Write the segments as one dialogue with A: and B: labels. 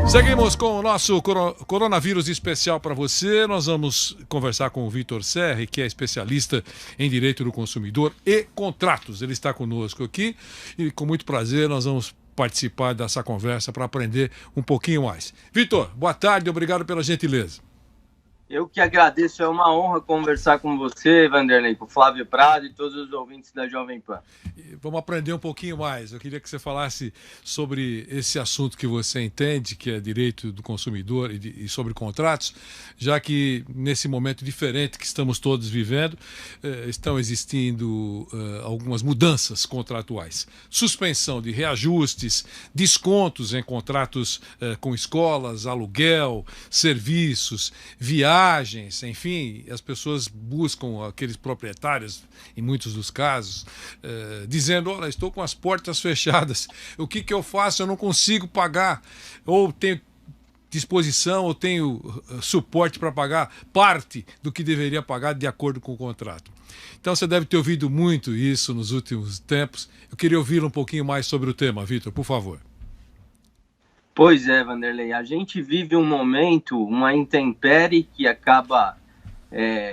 A: Seguimos com o nosso coronavírus especial para você. Nós vamos conversar com o Vitor Serri, que é especialista em direito do consumidor e contratos. Ele está conosco aqui e com muito prazer nós vamos participar dessa conversa para aprender um pouquinho mais. Vitor, boa tarde, obrigado pela gentileza.
B: Eu que agradeço, é uma honra conversar com você, Vanderlei, com o Flávio Prado e todos os ouvintes da Jovem Pan.
A: Vamos aprender um pouquinho mais. Eu queria que você falasse sobre esse assunto que você entende, que é direito do consumidor e sobre contratos, já que nesse momento diferente que estamos todos vivendo, estão existindo algumas mudanças contratuais. Suspensão de reajustes, descontos em contratos com escolas, aluguel, serviços, viagens, enfim, as pessoas buscam aqueles proprietários, em muitos dos casos, dizendo, olha, estou com as portas fechadas, o que eu faço? Eu não consigo pagar, ou tenho disposição, ou tenho suporte para pagar parte do que deveria pagar de acordo com o contrato. Então você deve ter ouvido muito isso nos últimos tempos. Eu queria ouvi-lo um pouquinho mais sobre o tema, Vitor, por favor.
B: Pois é, Vanderlei, a gente vive um momento, uma intempérie que acaba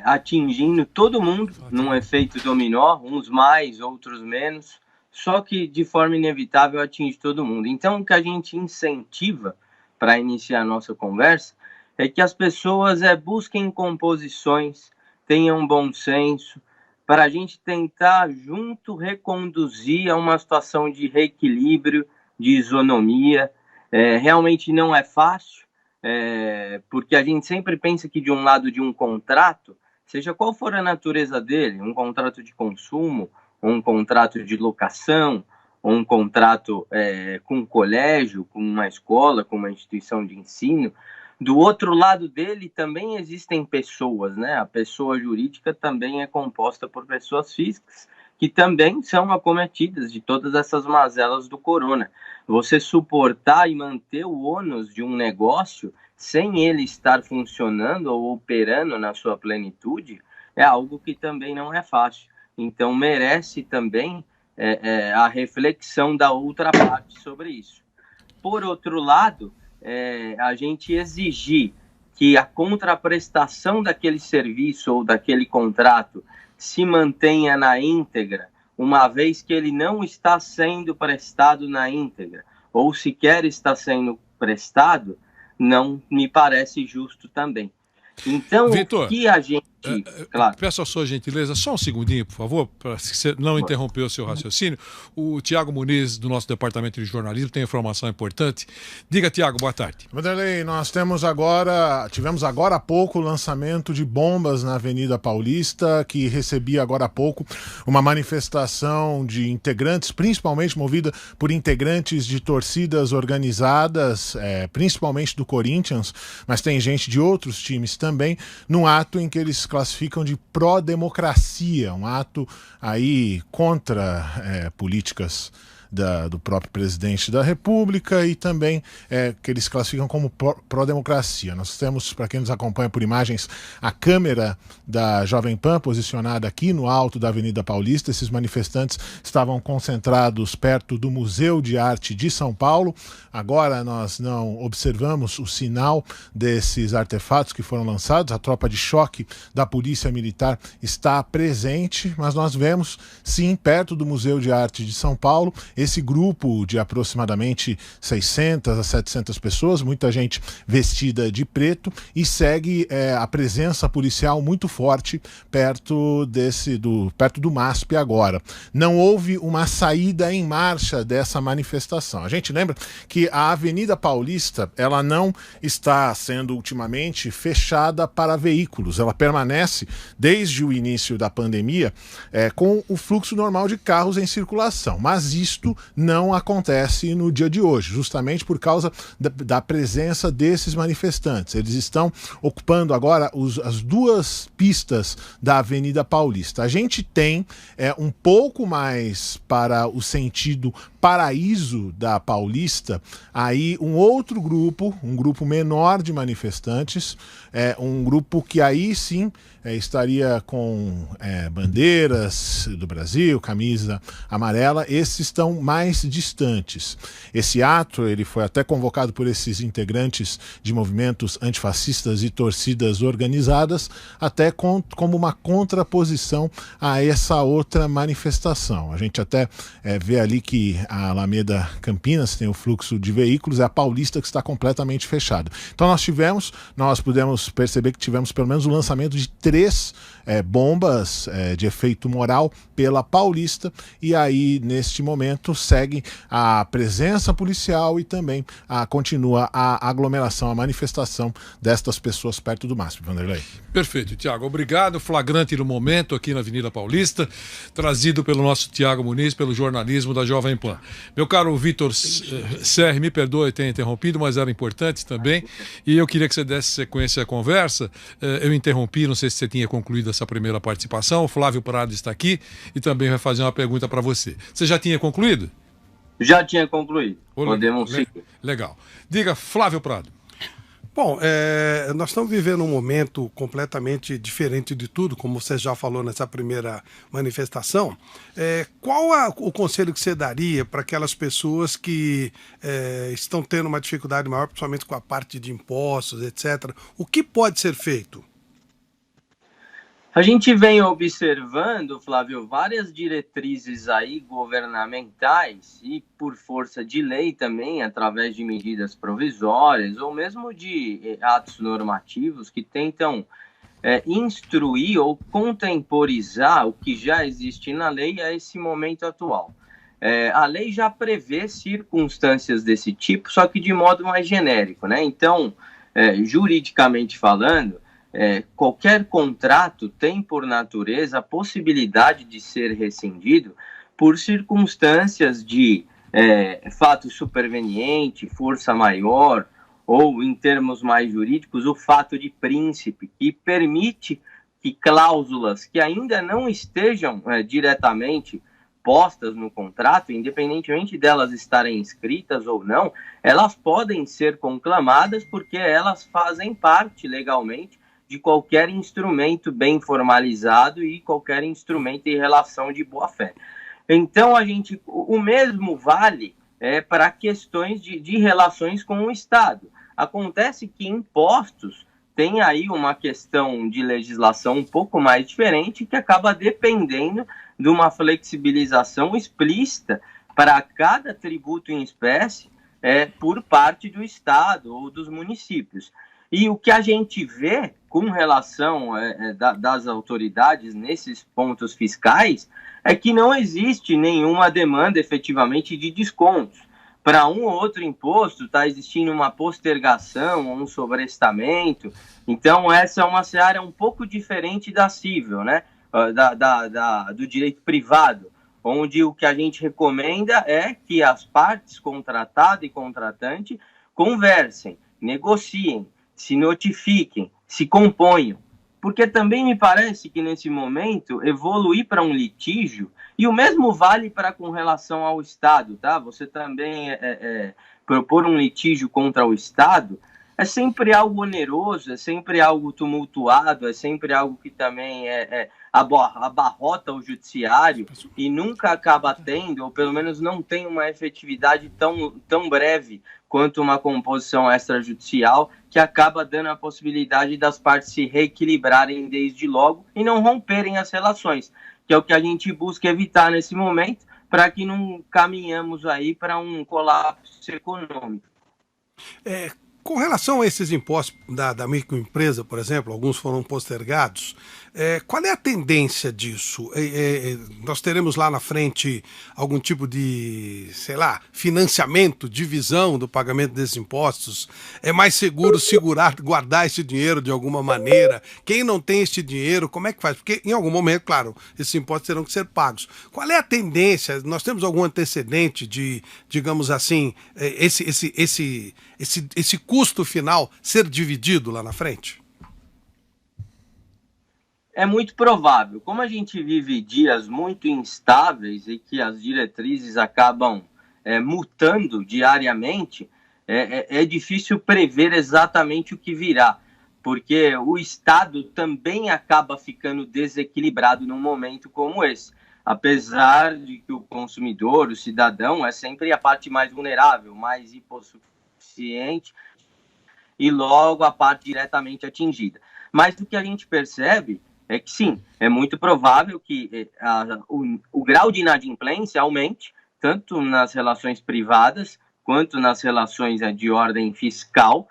B: atingindo todo mundo num efeito dominó, uns mais, outros menos, só que de forma inevitável atinge todo mundo. Então, o que a gente incentiva para iniciar a nossa conversa é que as pessoas busquem composições, tenham bom senso, para a gente tentar junto reconduzir a uma situação de reequilíbrio, de isonomia. Realmente não é fácil, porque a gente sempre pensa que de um lado de um contrato, seja qual for a natureza dele, um contrato de consumo, um contrato de locação, um contrato com um colégio, com uma escola, com uma instituição de ensino, do outro lado dele também existem pessoas, né? A pessoa jurídica também é composta por pessoas físicas, que também são acometidas de todas essas mazelas do corona. Você suportar e manter o ônus de um negócio sem ele estar funcionando ou operando na sua plenitude é algo que também não é fácil. Então merece também a reflexão da outra parte sobre isso. Por outro lado, a gente exigir que a contraprestação daquele serviço ou daquele contrato se mantenha na íntegra, uma vez que ele não está sendo prestado na íntegra, ou sequer está sendo prestado, não me parece justo também. Então,
A: Vitor,
B: o que a gente... Claro.
A: Peço a sua gentileza, só um segundinho, por favor, para você não interromper o seu raciocínio. O Tiago Muniz, do nosso departamento de jornalismo, tem informação importante. Diga, Tiago, boa tarde.
C: Vanderlei, nós tivemos agora há pouco o lançamento de bombas na Avenida Paulista, que recebia agora há pouco uma manifestação de integrantes, principalmente movida por integrantes de torcidas organizadas, principalmente do Corinthians, mas tem gente de outros times também, num ato em que eles classificam de pró-democracia, um ato aí contra políticas do próprio presidente da República e também que eles classificam como pró-democracia. Nós temos, para quem nos acompanha por imagens, a câmera da Jovem Pan posicionada aqui no alto da Avenida Paulista. Esses manifestantes estavam concentrados perto do Museu de Arte de São Paulo. Agora nós não observamos o sinal desses artefatos que foram lançados. A tropa de choque da Polícia Militar está presente, mas nós vemos, sim, perto do Museu de Arte de São Paulo, esse grupo de aproximadamente 600 a 700 pessoas, muita gente vestida de preto, e segue a presença policial muito forte perto do MASP agora. Não houve uma saída em marcha dessa manifestação. A gente lembra que a Avenida Paulista, ela não está sendo ultimamente fechada para veículos. Ela permanece, desde o início da pandemia, com o fluxo normal de carros em circulação. Mas isto não acontece no dia de hoje, justamente por causa da presença desses manifestantes. Eles estão ocupando agora as duas pistas da Avenida Paulista. A gente tem um pouco mais para o sentido Paraíso da Paulista, aí um outro grupo, um grupo menor de manifestantes, um grupo que aí sim estaria com bandeiras do Brasil, camisa amarela. Esses estão estão mais distantes. Esse ato ele foi até convocado por esses integrantes de movimentos antifascistas e torcidas organizadas, até como uma contraposição a essa outra manifestação. A gente até vê ali que a Alameda Campinas tem o fluxo de veículos, é a Paulista que está completamente fechada. Então nós pudemos perceber que tivemos pelo menos o lançamento de 3 bombas de efeito moral pela Paulista, e aí neste momento segue a presença policial e também continua a aglomeração, a manifestação destas pessoas perto do MASP. Vanderlei.
A: Perfeito, Tiago. Obrigado. Flagrante no momento aqui na Avenida Paulista, trazido pelo nosso Tiago Muniz, pelo jornalismo da Jovem Pan. Meu caro Vitor Serri, me perdoe ter interrompido, mas era importante também, e eu queria que você desse sequência à conversa. Eu interrompi, não sei se você tinha concluído essa primeira participação. O Flávio Prado está aqui e também vai fazer uma pergunta para você. Você já tinha concluído?
B: Já tinha concluído. Podemos seguir.
A: Legal. Diga, Flávio Prado.
D: Bom, nós estamos vivendo um momento completamente diferente de tudo, como você já falou nessa primeira manifestação. Qual o conselho que você daria para aquelas pessoas que estão tendo uma dificuldade maior, principalmente com a parte de impostos, etc.? O que pode ser feito?
B: A gente vem observando, Flávio, várias diretrizes aí governamentais e por força de lei também, através de medidas provisórias ou mesmo de atos normativos que tentam instruir ou contemporizar o que já existe na lei a esse momento atual. A lei já prevê circunstâncias desse tipo, só que de modo mais genérico, né? Então, juridicamente falando, qualquer contrato tem, por natureza, a possibilidade de ser rescindido por circunstâncias de fato superveniente, força maior, ou, em termos mais jurídicos, o fato de príncipe, que permite que cláusulas que ainda não estejam diretamente postas no contrato, independentemente delas estarem escritas ou não, elas podem ser conclamadas porque elas fazem parte legalmente de qualquer instrumento bem formalizado e qualquer instrumento em relação de boa-fé. Então, o mesmo vale para questões de relações com o Estado. Acontece que impostos tem aí uma questão de legislação um pouco mais diferente, que acaba dependendo de uma flexibilização explícita para cada tributo em espécie por parte do Estado ou dos municípios. E o que a gente vê com relação das autoridades nesses pontos fiscais é que não existe nenhuma demanda efetivamente de descontos. Para um ou outro imposto está existindo uma postergação, um sobrestamento. Então essa é uma seara um pouco diferente da civil, né? Do direito privado, onde o que a gente recomenda é que as partes, contratado e contratante, conversem, negociem, se notifiquem, se componham. Porque também me parece que nesse momento evoluir para um litígio, e o mesmo vale para com relação ao Estado, tá? Você também propor um litígio contra o Estado é sempre algo oneroso, é sempre algo tumultuado, é sempre algo que também abarrota o judiciário e nunca acaba tendo, ou pelo menos não tem uma efetividade tão breve quanto uma composição extrajudicial, que acaba dando a possibilidade das partes se reequilibrarem desde logo e não romperem as relações, que é o que a gente busca evitar nesse momento, para que não caminhamos aí para um colapso econômico.
D: Com relação a esses impostos da microempresa, por exemplo, alguns foram postergados, qual é a tendência disso? Nós teremos lá na frente algum tipo de, financiamento, divisão do pagamento desses impostos? É mais seguro guardar esse dinheiro de alguma maneira? Quem não tem esse dinheiro, como é que faz? Porque em algum momento, claro, esses impostos terão que ser pagos. Qual é a tendência? Nós temos algum antecedente de, digamos assim, esse custo final ser dividido lá na frente?
B: É muito provável. Como a gente vive dias muito instáveis e que as diretrizes acabam mutando diariamente, é difícil prever exatamente o que virá, porque o Estado também acaba ficando desequilibrado num momento como esse. apesar de que o consumidor, o cidadão, é sempre a parte mais vulnerável, mais hipossuficiente e logo a parte diretamente atingida. Mas o que a gente percebe é que sim, é muito provável que o grau de inadimplência aumente, tanto nas relações privadas quanto nas relações de ordem fiscal,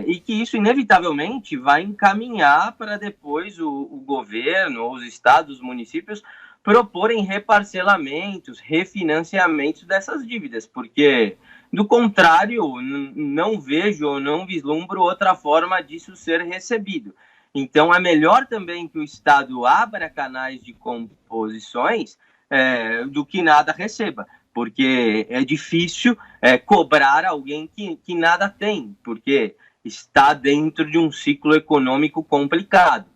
B: e que isso inevitavelmente vai encaminhar para depois o governo, os estados, os municípios, proporem reparcelamentos, refinanciamentos dessas dívidas, porque, do contrário, não vejo ou não vislumbro outra forma disso ser recebido. Então, é melhor também que o Estado abra canais de composições do que nada receba, porque é difícil cobrar alguém que nada tem, porque está dentro de um ciclo econômico complicado.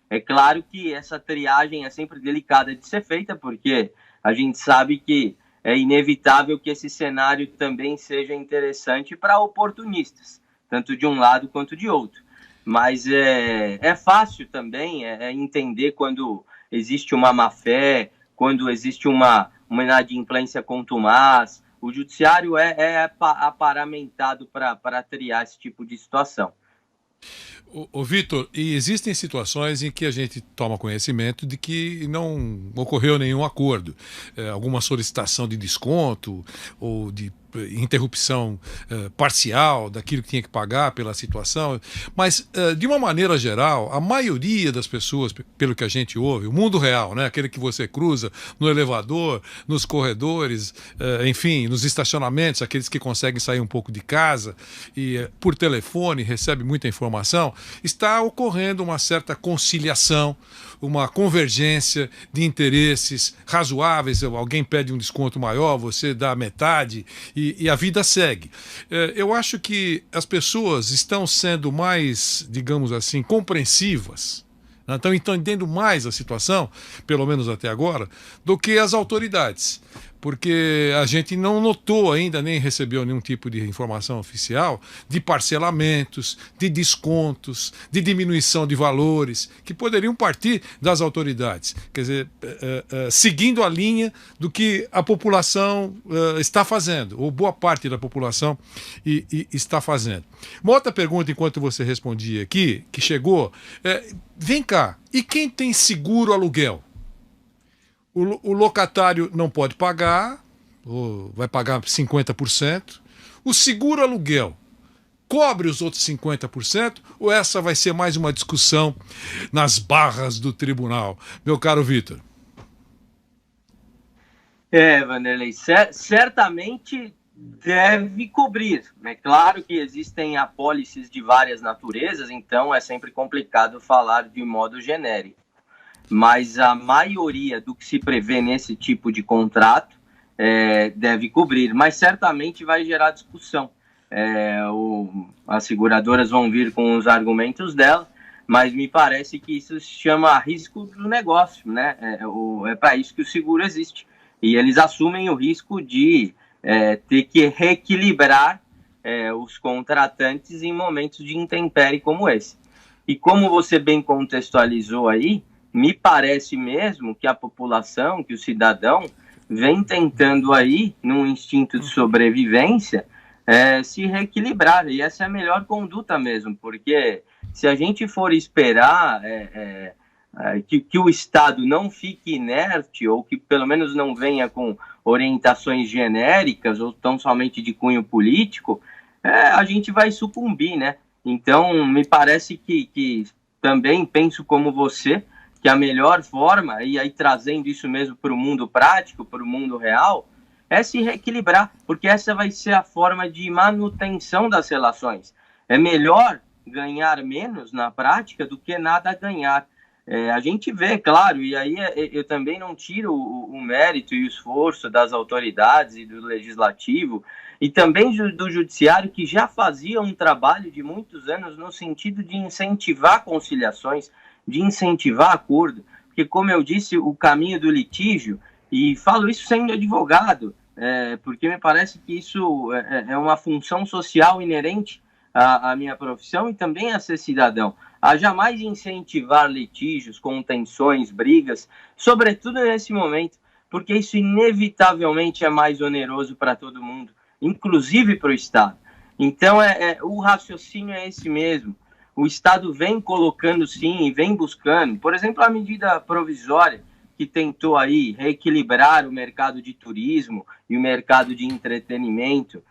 B: É claro que essa triagem é sempre delicada de ser feita, porque a gente sabe que é inevitável que esse cenário também seja interessante para oportunistas, tanto de um lado quanto de outro. Mas é fácil também entender quando existe uma má-fé, quando existe uma inadimplência contumaz. O judiciário é aparamentado para triar esse tipo de situação.
A: Ô Vitor, e existem situações em que a gente toma conhecimento de que não ocorreu nenhum acordo, alguma solicitação de desconto ou de interrupção parcial daquilo que tinha que pagar pela situação, mas de uma maneira geral, a maioria das pessoas, pelo que a gente ouve, o mundo real, né, aquele que você cruza no elevador, nos corredores, enfim, nos estacionamentos, aqueles que conseguem sair um pouco de casa e por telefone recebe muita informação, está ocorrendo uma certa conciliação, uma convergência de interesses razoáveis. Alguém pede um desconto maior, você dá metade e a vida segue. Eu acho que as pessoas estão sendo mais, digamos assim, compreensivas, né? Estão entendendo mais a situação, pelo menos até agora, do que as autoridades. Porque a gente não notou ainda, nem recebeu nenhum tipo de informação oficial de parcelamentos, de descontos, de diminuição de valores, que poderiam partir das autoridades. Quer dizer, seguindo a linha do que a população está fazendo, ou boa parte da população está fazendo. Uma outra pergunta, enquanto você respondia aqui, que chegou, vem cá, e quem tem seguro aluguel? O locatário não pode pagar, ou vai pagar 50%. O seguro aluguel cobre os outros 50%, ou essa vai ser mais uma discussão nas barras do tribunal? Meu caro Vitor.
B: Vanderlei, certamente deve cobrir. É claro que existem apólices de várias naturezas, então é sempre complicado falar de modo genérico. Mas a maioria do que se prevê nesse tipo de contrato deve cobrir, mas certamente vai gerar discussão. As seguradoras vão vir com os argumentos dela, mas me parece que isso se chama risco do negócio, né? É para isso que o seguro existe. E eles assumem o risco de ter que reequilibrar os contratantes em momentos de intempérie como esse. E como você bem contextualizou aí, me parece mesmo que a população, que o cidadão, vem tentando aí, num instinto de sobrevivência, se reequilibrar. E essa é a melhor conduta mesmo, porque se a gente for esperar que o Estado não fique inerte, ou que pelo menos não venha com orientações genéricas, ou tão somente de cunho político, a gente vai sucumbir, né? Então, me parece que também penso como você, que a melhor forma, e aí trazendo isso mesmo para o mundo prático, para o mundo real, é se reequilibrar, porque essa vai ser a forma de manutenção das relações. É melhor ganhar menos na prática do que nada ganhar. A gente vê, claro, e aí eu também não tiro o mérito e o esforço das autoridades e do legislativo, e também do judiciário, que já fazia um trabalho de muitos anos no sentido de incentivar conciliações, de incentivar acordo, porque, como eu disse, o caminho do litígio, e falo isso sendo advogado, porque me parece que isso é uma função social inerente a minha profissão e também a ser cidadão, a jamais incentivar litígios, contenções, brigas, sobretudo nesse momento, porque isso inevitavelmente é mais oneroso para todo mundo, inclusive para o Estado. Então, o raciocínio é esse mesmo. O Estado vem colocando, sim, e vem buscando, por exemplo, a medida provisória que tentou aí reequilibrar o mercado de turismo e o mercado de entretenimento.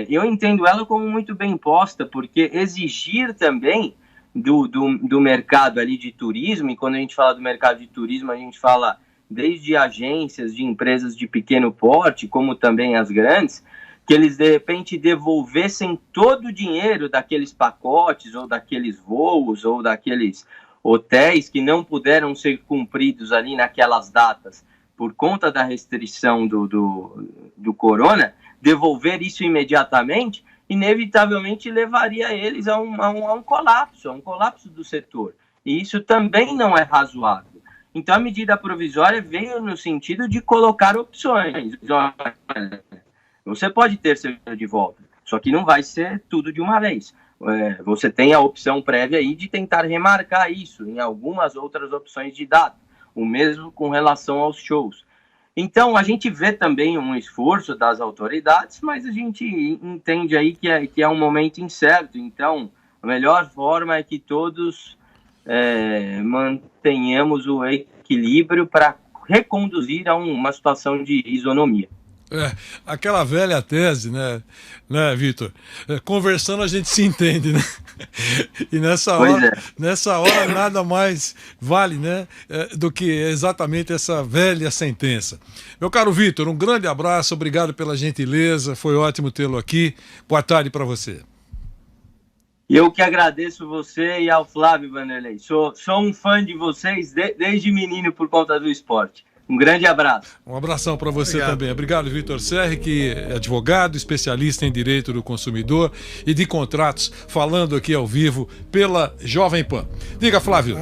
B: Eu entendo ela como muito bem posta, porque exigir também do mercado ali de turismo, e quando a gente fala do mercado de turismo, a gente fala desde agências de empresas de pequeno porte, como também as grandes, que eles de repente devolvessem todo o dinheiro daqueles pacotes, ou daqueles voos, ou daqueles hotéis que não puderam ser cumpridos ali naquelas datas por conta da restrição do corona, devolver isso imediatamente, inevitavelmente levaria eles a um colapso do setor. E isso também não é razoável. Então a medida provisória veio no sentido de colocar opções. Você pode ter seu dinheiro de volta, só que não vai ser tudo de uma vez. Você tem a opção prévia aí de tentar remarcar isso em algumas outras opções de data, o mesmo com relação aos shows. Então, a gente vê também um esforço das autoridades, mas a gente entende aí que é um momento incerto. Então, a melhor forma é que todos mantenhamos o equilíbrio para reconduzir a uma situação de isonomia.
A: Aquela velha tese, né Vitor? Conversando a gente se entende, né? E nessa hora nada mais vale, né, do que exatamente essa velha sentença. Meu caro Vitor, um grande abraço, obrigado pela gentileza, foi ótimo tê-lo aqui. Boa tarde para você.
B: Eu que agradeço você e ao Flávio, Vanderlei. Sou um fã de vocês desde menino por conta do esporte. Um grande abraço.
A: Um abração para você também. Obrigado, Vitor Serri, que é advogado, especialista em direito do consumidor e de contratos, falando aqui ao vivo pela Jovem Pan. Diga, Flávio.